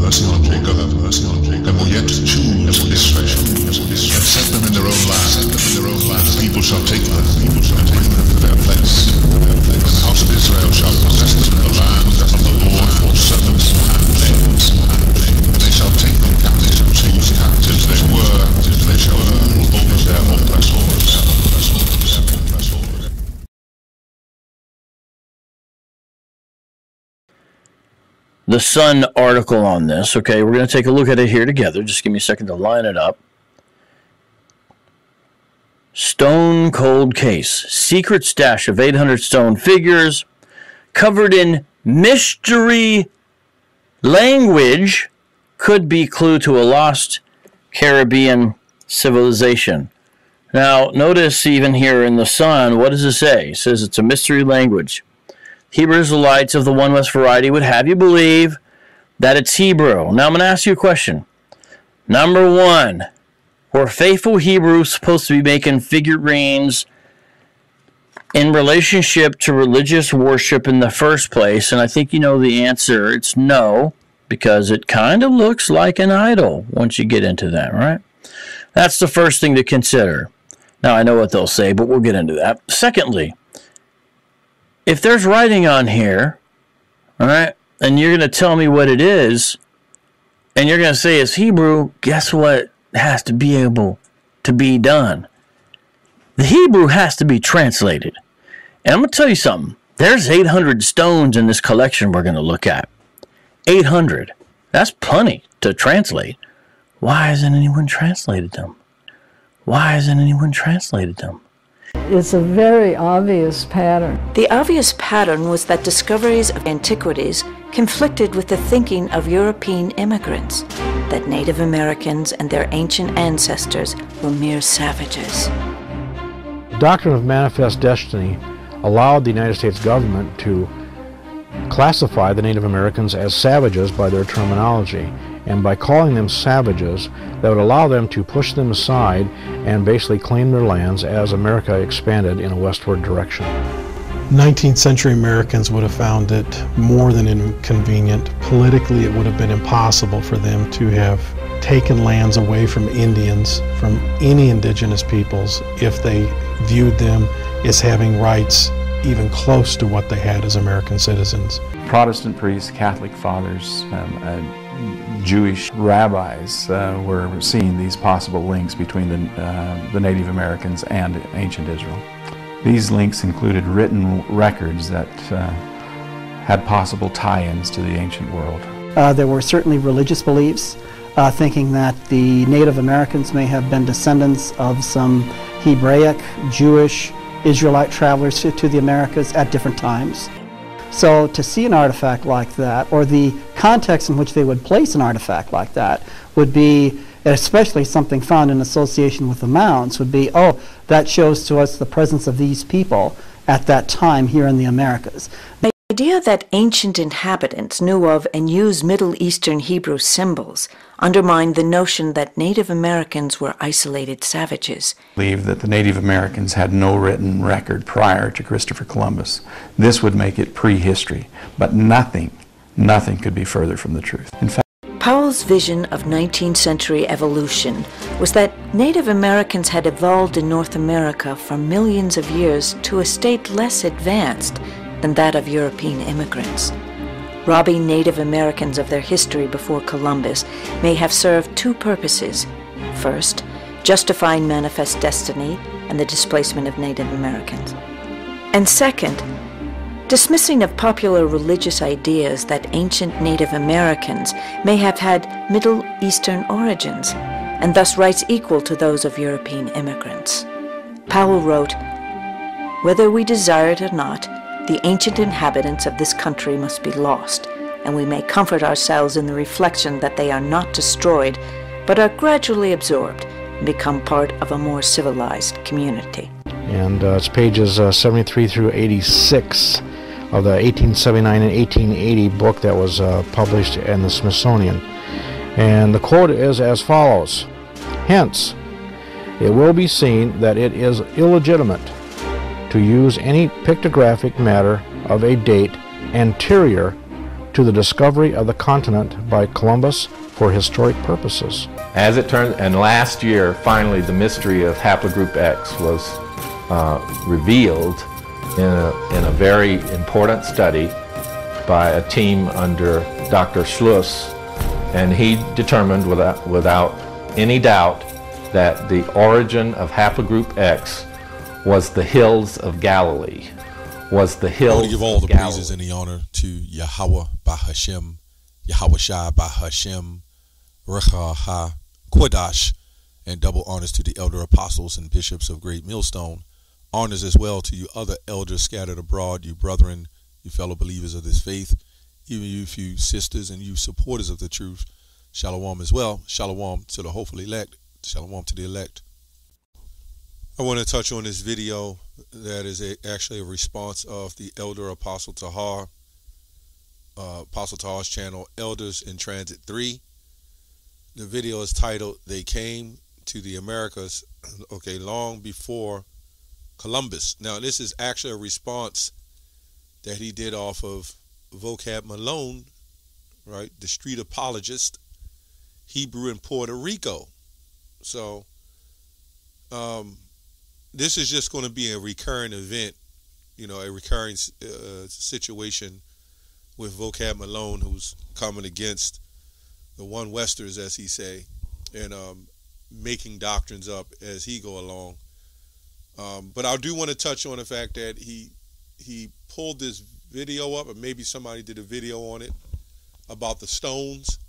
mercy on Jacob, and will yet choose Israel, and set them in their own land. The people shall take them, and bring them to their place. And the house of Israel shall possess them in the land of the Lord for servants and slaves. And they shall take them captives, whose captives they were, and they shall rule over their oppressors. The Sun article on this. Okay, we're going to take a look at it here together. Just give me a second to line it up. Stone cold case. Secret stash of 800 stone figures covered in mystery language could be clue to a lost Caribbean civilization. Now, notice even here in the Sun, what does it say? It says it's a mystery language. Hebrew Israelites of the One West variety would have you believe that it's Hebrew. Now I'm going to ask you a question. Number one, were faithful Hebrews supposed to be making figurines in relationship to religious worship in the first place? And I think you know the answer. It's no, because it kind of looks like an idol once you get into that, right? That's the first thing to consider. Now I know what they'll say, but we'll get into that. Secondly, if there's writing on here, all right, and you're going to tell me what it is, and you're going to say it's Hebrew, guess what has to be able to be done? The Hebrew has to be translated. And I'm going to tell you something. There's 800 stones in this collection we're going to look at. 800. That's plenty to translate. Why hasn't anyone translated them? Why hasn't anyone translated them? It's a very obvious pattern. The obvious pattern was that discoveries of antiquities conflicted with the thinking of European immigrants, that Native Americans and their ancient ancestors were mere savages. The doctrine of manifest destiny allowed the United States government to classify the Native Americans as savages by their terminology. And by calling them savages, that would allow them to push them aside and basically claim their lands as America expanded in a westward direction. 19th century Americans would have found it more than inconvenient. Politically, it would have been impossible for them to have taken lands away from Indians, from any indigenous peoples, if they viewed them as having rights even close to what they had as American citizens. Protestant priests, Catholic fathers, Jewish rabbis were seeing these possible links between the Native Americans and ancient Israel. These links included written records that had possible tie-ins to the ancient world. There were certainly religious beliefs, thinking that the Native Americans may have been descendants of some Hebraic, Jewish, Israelite travelers to the Americas at different times. So to see an artifact like that, or the context in which they would place an artifact like that, would be, especially something found in association with the mounds, would be, oh, that shows to us the presence of these people at that time here in the Americas. The idea that ancient inhabitants knew of and used Middle Eastern Hebrew symbols undermined the notion that Native Americans were isolated savages. I believe that the Native Americans had no written record prior to Christopher Columbus. This would make it prehistory, but nothing could be further from the truth. In fact, Powell's vision of 19th century evolution was that Native Americans had evolved in North America for millions of years to a state less advanced than that of European immigrants. Robbing Native Americans of their history before Columbus may have served two purposes. First, justifying manifest destiny and the displacement of Native Americans. And second, dismissing of popular religious ideas that ancient Native Americans may have had Middle Eastern origins, and thus rights equal to those of European immigrants. Powell wrote, "Whether we desire it or not, the ancient inhabitants of this country must be lost, and we may comfort ourselves in the reflection that they are not destroyed, but are gradually absorbed and become part of a more civilized community." And it's pages 73 through 86 of the 1879 and 1880 book that was published in the Smithsonian. And the quote is as follows: "Hence, it will be seen that it is illegitimate to use any pictographic matter of a date anterior to the discovery of the continent by Columbus for historic purposes. As it turns, and last year, finally, the mystery of haplogroup X was revealed in a very important study by a team under Dr. Schluss, and he determined without any doubt that the origin of haplogroup X was the hills of Galilee. I want to give all the praises and the honor to YAHAWAH, BaHa, YAHAWASHI, BaHa, RAWCHAA, QADASH, and double honors to the elder apostles and bishops of Great Millstone. Honors as well to you other elders scattered abroad, you brethren, you fellow believers of this faith, even you few sisters and you supporters of the truth. Shalom as well. Shalom to the hopeful elect. Shalom to the elect. I want to touch on this video that is actually a response of the elder Apostle Tahar, Apostle Tahar's channel, Elders in Transit 3. The video is titled, They Came to the Americas, okay, long before Columbus. Now, this is actually a response that he did off of Vocab Malone, right, the street apologist, Hebrew in Puerto Rico. So, this is just going to be a recurring event, you know, a recurring situation with Vocab Malone, who's coming against the one Westers, as he say, and making doctrines up as he go along. But I do want to touch on the fact that he pulled this video up, or maybe somebody did a video on it, about the stones,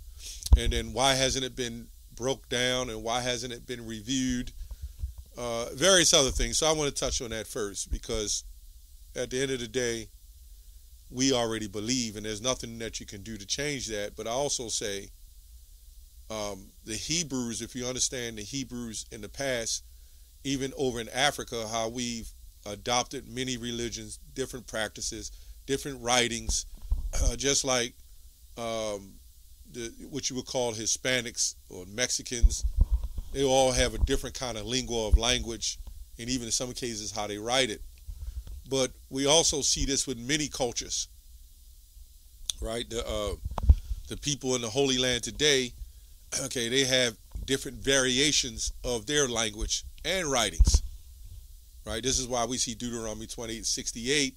and then why hasn't it been broke down and why hasn't it been reviewed, various other things. So I want to touch on that first, because at the end of the day, we already believe, and there's nothing that you can do to change that. But I also say the Hebrews, if you understand the Hebrews in the past, even over in Africa, how we've adopted many religions, different practices, different writings, just like what you would call Hispanics or Mexicans. They all have a different kind of lingua of language, and even in some cases how they write it. But we also see this with many cultures, right? The people in the Holy Land today, okay, they have different variations of their language and writings, right? This is why we see Deuteronomy 28:68.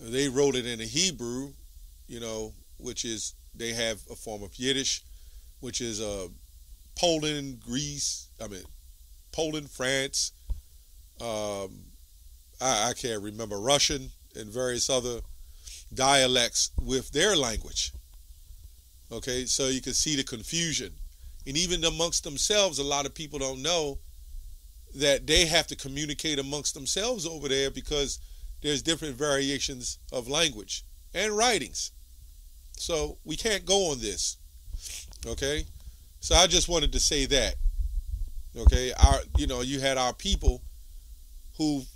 They wrote it in a Hebrew, you know, which is, they have a form of Yiddish, which is Poland, France, I can't remember, Russian, and various other dialects with their language. Okay, so you can see the confusion. And even amongst themselves, a lot of people don't know that they have to communicate amongst themselves over there, because there's different variations of language and writings. So we can't go on this. Okay, so I just wanted to say that. Okay, you had our people who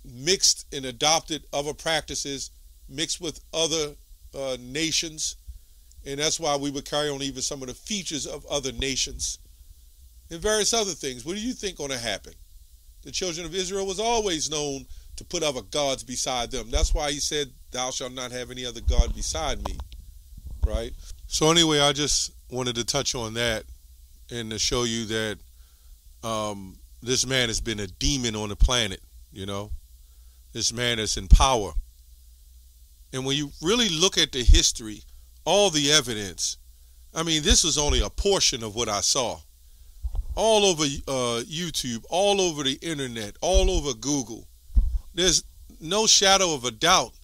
mixed and adopted other practices, mixed with other nations, and that's why we would carry on even some of the features of other nations and various other things. What do you think going to happen? The children of Israel was always known to put other gods beside them. That's why he said, "Thou shalt not have any other god beside me." Right? So anyway, I just wanted to touch on that and to show you that this man has been a demon on the planet, you know. This man is in power. And when you really look at the history, all the evidence, I mean, this is only a portion of what I saw. All over YouTube, all over the internet, all over Google. There's no shadow of a doubt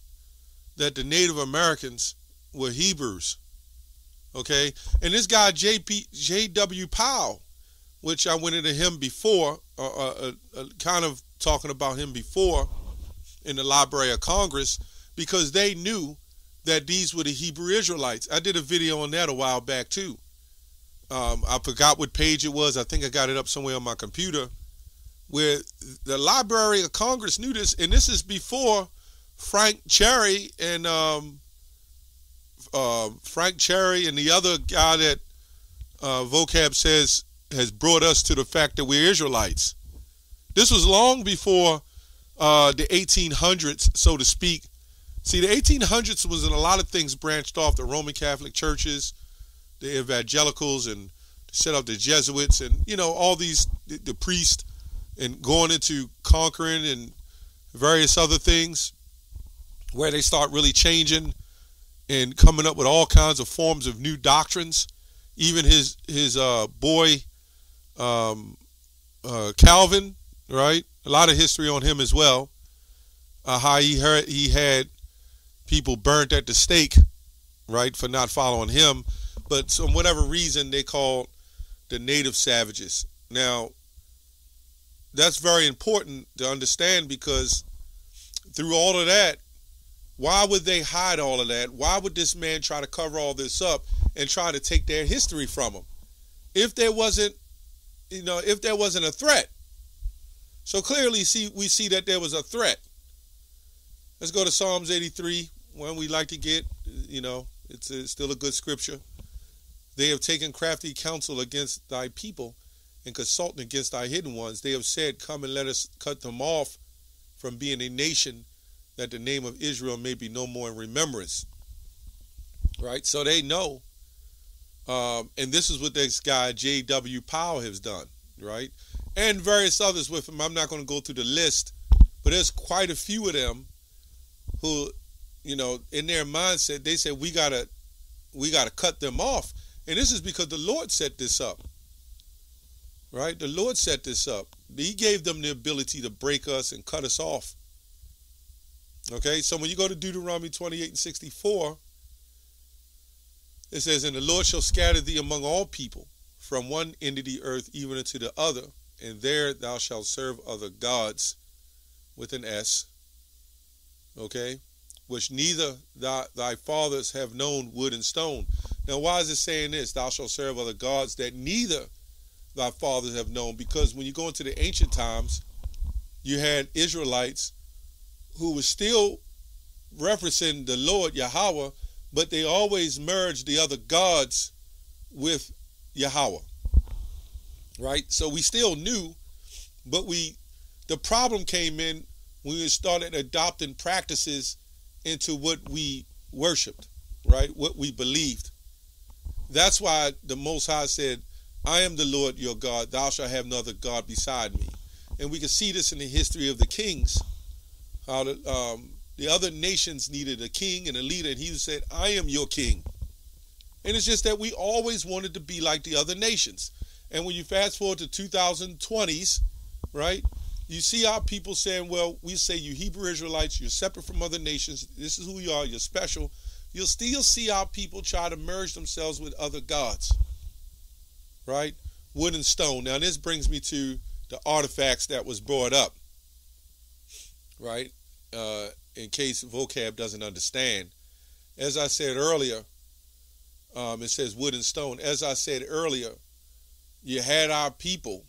that the Native Americans were Hebrews. Okay? And this guy, J.W. Powell, which I went into him before, kind of talking about him before in the Library of Congress, because they knew that these were the Hebrew Israelites. I did a video on that a while back too. I forgot what page it was. I think I got it up somewhere on my computer, where the Library of Congress knew this, and this is before Frank Cherry and the other guy that Vocab says has brought us to the fact that we're Israelites. This was long before the 1800s, so to speak, See, the 1800s was in a lot of things branched off. The Roman Catholic churches, the evangelicals, and set up the Jesuits, and all these, the priests, and going into conquering and various other things, where they start really changing and coming up with all kinds of forms of new doctrines. Even his boy Calvin, right? A lot of history on him as well. How he had people burnt at the stake, right, for not following him. But for whatever reason, they called the native savages. Now, that's very important to understand, because through all of that, why would they hide all of that? Why would this man try to cover all this up and try to take their history from them if there wasn't, if there wasn't a threat? So clearly, we see that there was a threat. Let's go to Psalms 83, one we like to get. It's still a good scripture. They have taken crafty counsel against thy people, and consulting against thy hidden ones. They have said, come and let us cut them off from being a nation, that the name of Israel may be no more in remembrance. Right? So they know. And this is what this guy, J.W. Powell, has done. Right? And various others with him. I'm not going to go through the list, but there's quite a few of them who, in their mindset, they said, we gotta cut them off. And this is because the Lord set this up. Right? The Lord set this up. He gave them the ability to break us and cut us off. Okay? So when you go to Deuteronomy 28:64, it says, and the Lord shall scatter thee among all people, from one end of the earth even unto the other, and there thou shalt serve other gods, with an S. Okay? Which neither thy fathers have known, wood and stone. Now, why is it saying this? Thou shalt serve other gods that neither thy fathers have known. Because when you go into the ancient times, you had Israelites who were still referencing the Lord Yahawah, but they always merged the other gods with Yahawah. Right? So we still knew, but the problem came in when we started adopting practices into what we worshiped, right? What we believed. That's why the Most High said, I am the Lord your God, thou shalt have no other God beside me. And we can see this in the history of the kings, how the other nations needed a king and a leader, and he said, I am your king. And it's just that we always wanted to be like the other nations. And when you fast forward to 2020s, right, you see our people saying, well, we say you Hebrew Israelites, you're separate from other nations, this is who you are, you're special. You'll still see our people try to merge themselves with other gods, right? Wood and stone. Now, this brings me to the artifacts that was brought up, right? In case Vocab doesn't understand. As I said earlier, it says wood and stone. As I said earlier, you had our people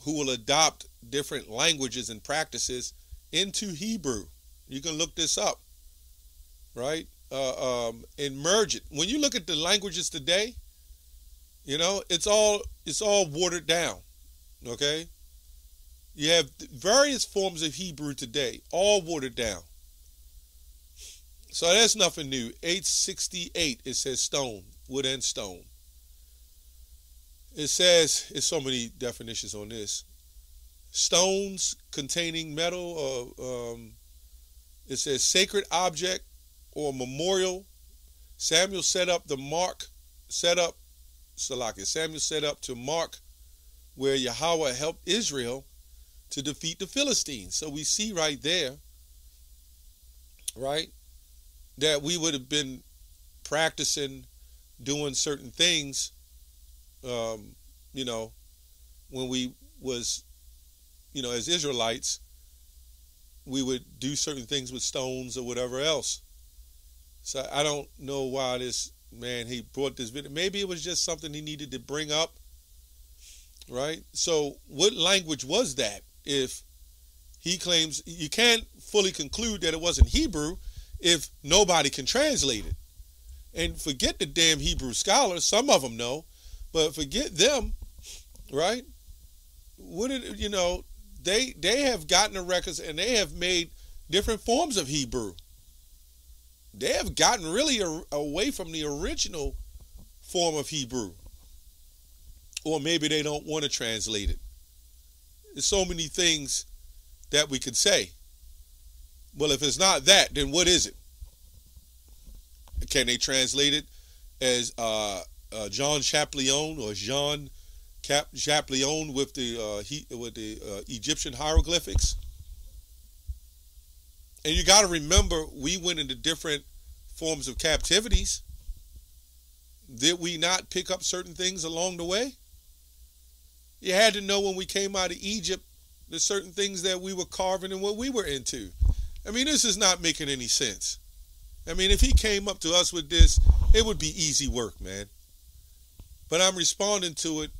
who will adopt different languages and practices into Hebrew. You can look this up, right? And merge it. When you look at the languages today, it's all watered down. Okay? You have various forms of Hebrew today, all watered down. So that's nothing new. 868, it says stone, wood and stone. It says, there's so many definitions on this. Stones containing metal, it says sacred object or memorial. Samuel set up to mark where Yahawah helped Israel to defeat the Philistines. So we see right there, right, that we would have been practicing doing certain things, when we was, as Israelites, we would do certain things with stones or whatever else. So I don't know why this man, he brought this video. Maybe it was just something he needed to bring up, right? So what language was that? If he claims, you can't fully conclude that it wasn't Hebrew if nobody can translate it. And forget the damn Hebrew scholars, some of them know, but forget them, right? They have gotten the records and they have made different forms of Hebrew, they have gotten really away from the original form of Hebrew. Or maybe they don't want to translate it. There's so many things that we could say. Well, if it's not that, then what is it? Can they translate it as John Chaplion or Jean Chaplion with the Egyptian hieroglyphics? And you got to remember, we went into different forms of captivities. Did we not pick up certain things along the way? You had to know when we came out of Egypt, there's certain things that we were carving and what we were into. I mean, this is not making any sense. I mean, if he came up to us with this, it would be easy work, man. But I'm responding to it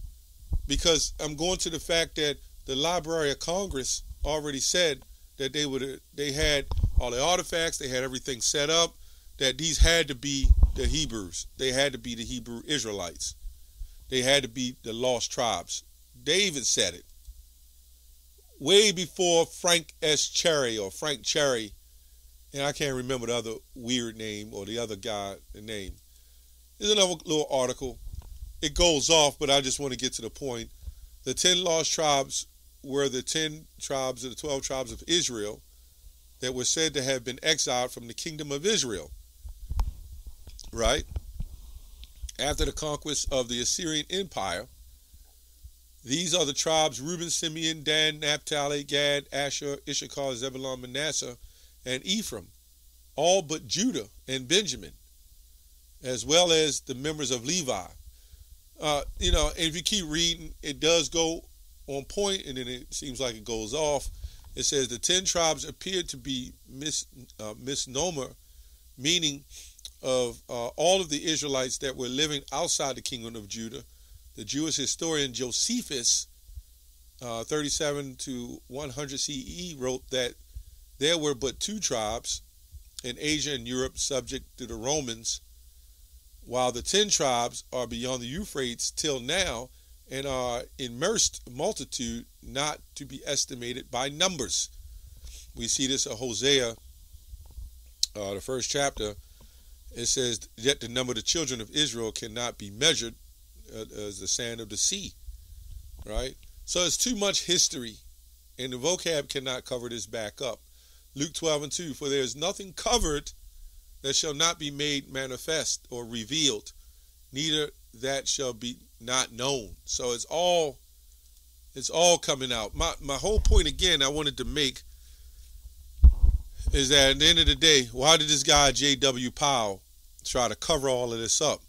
because I'm going to the fact that the Library of Congress already said that they had all the artifacts, they had everything set up, that these had to be the Hebrews. They had to be the Hebrew Israelites. They had to be the lost tribes. David said it. Way before Frank S. Cherry or Frank Cherry, and I can't remember the other weird name or the other guy, the name. There's another little article. It goes off, but I just want to get to the point. The 10 lost tribes were the 10 tribes of the 12 tribes of Israel that were said to have been exiled from the kingdom of Israel. Right? After the conquest of the Assyrian Empire, these are the tribes: Reuben, Simeon, Dan, Naphtali, Gad, Asher, Issachar, Zebulun, Manasseh, and Ephraim, all but Judah and Benjamin, as well as the members of Levi. If you keep reading, it does go on point, and then it seems like it goes off. It says the 10 tribes appeared to be misnomer, meaning of all of the Israelites that were living outside the kingdom of Judah. The Jewish historian Josephus, 37 to 100 CE, wrote that there were but 2 tribes in Asia and Europe subject to the Romans, while the 10 tribes are beyond the Euphrates till now and are immersed multitude not to be estimated by numbers. We see this in Hosea, the first chapter. It says, yet the number of the children of Israel cannot be measured as the sand of the sea. Right? So it's too much history, and the vocab cannot cover this back up. Luke 12:2, for there is nothing covered that shall not be made manifest or revealed, neither that shall be not known. So it's all coming out. My whole point, again, I wanted to make is that at the end of the day, why did this guy J.W. Powell try to cover all of this up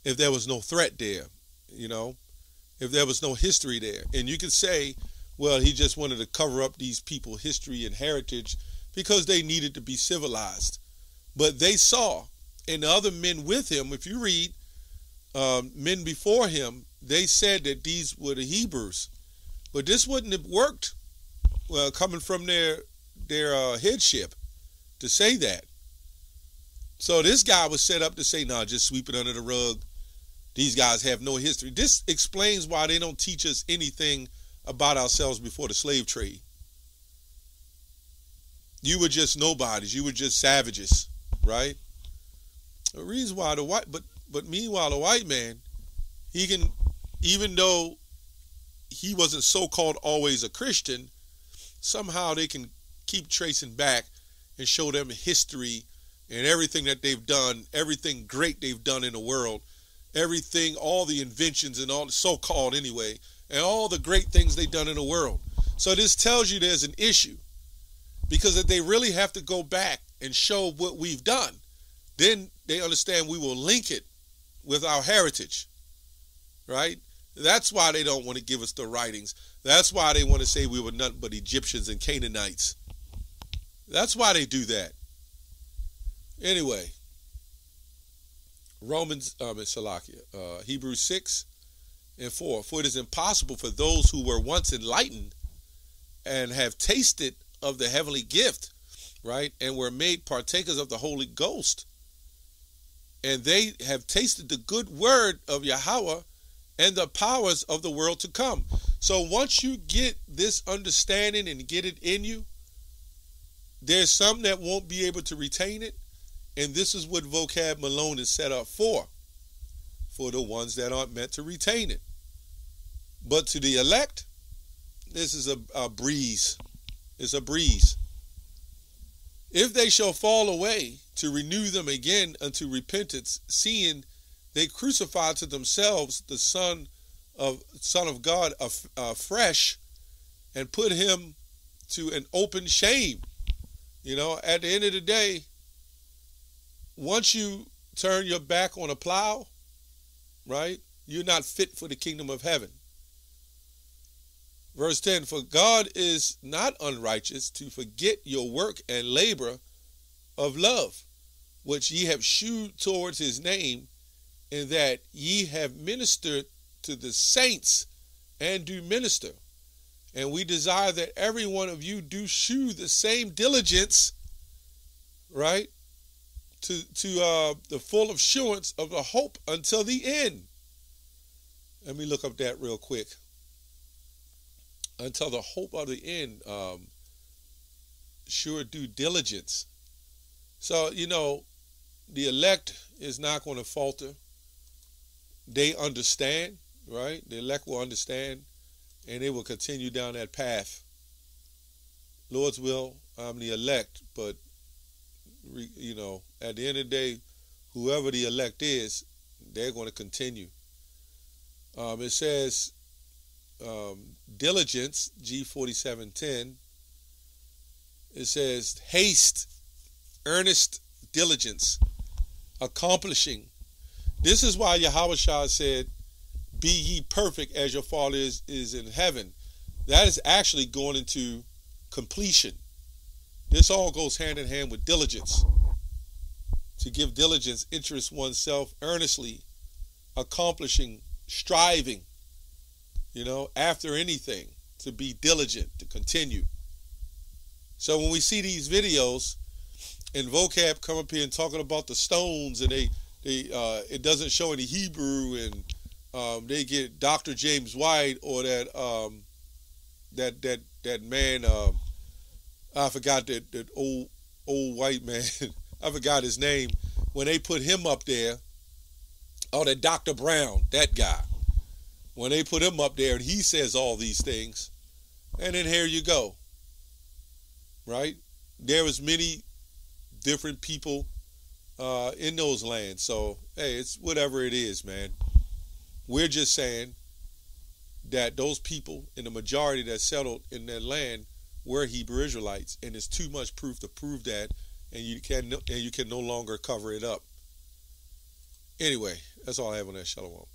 if there was no threat there, if there was no history there? And you could say, well, he just wanted to cover up these people's history and heritage because they needed to be civilized. But they saw, and the other men with him, if you read men before him, they said that these were the Hebrews. But this wouldn't have worked, well, coming from their headship to say that. So this guy was set up to say, no, just sweep it under the rug. These guys have no history. This explains why they don't teach us anything about ourselves before the slave trade. You were just nobodies. You were just savages, right? The reason why but meanwhile the white man, he can, even though he wasn't so-called always a Christian, somehow they can keep tracing back and show them history and everything that they've done, everything great they've done in the world, everything, all the inventions and all the so-called anyway, and all the great things they've done in the world. So this tells you there's an issue, because if they really have to go back and show what we've done, then they understand we will link it with our heritage, right? That's why they don't want to give us the writings. That's why they want to say we were nothing but Egyptians and Canaanites. That's why they do that. Anyway, Hebrews 6:4. For it is impossible for those who were once enlightened and have tasted of the heavenly gift, right, and were made partakers of the Holy Ghost, and they have tasted the good word of Yahawah and the powers of the world to come. So once you get this understanding and get it in you, there's some that won't be able to retain it, And this is what Vocab Malone is set up for the ones that aren't meant to retain it. But to the elect, this is a breeze. It's a breeze. If they shall fall away, to renew them again unto repentance, seeing they crucify to themselves the Son of God afresh, and put him to an open shame. You know, at the end of the day, once you turn your back on a plow, right, you're not fit for the kingdom of heaven. Verse 10, for God is not unrighteous to forget your work and labor of love, which ye have shewed towards his name, in that ye have ministered to the saints and do minister. And we desire that every one of you do shew the same diligence, right, to the full assurance of the hope until the end. Let me look up that real quick. Until the hope of the end, sure due diligence. So, you know, the elect is not going to falter. They understand, right? The elect will understand, and they will continue down that path. Lord's will, I'm the elect, but, you know, at the end of the day, whoever the elect is, they're going to continue. It says, diligence, G4710, it says haste, earnest diligence, accomplishing. This is why YAHAWASHI said, be ye perfect as your Father is in heaven. That is actually going into completion. This all goes hand in hand with diligence. To give diligence, interest oneself earnestly, accomplishing, striving, you know, after anything, to be diligent, to continue. So when we see these videos and Vocab come up here and talking about the stones, and it doesn't show any Hebrew, and they get Dr. James White or that man, I forgot that old white man, I forgot his name, when they put him up there, oh, that Dr. Brown, that guy, when they put him up there and he says all these things, and then here you go, right? There was many different people in those lands. So, hey, it's whatever it is, man. We're just saying that those people in the majority that settled in that land were Hebrew Israelites, and there's too much proof to prove that, and you can no longer cover it up. Anyway, that's all I have on that. Shalom.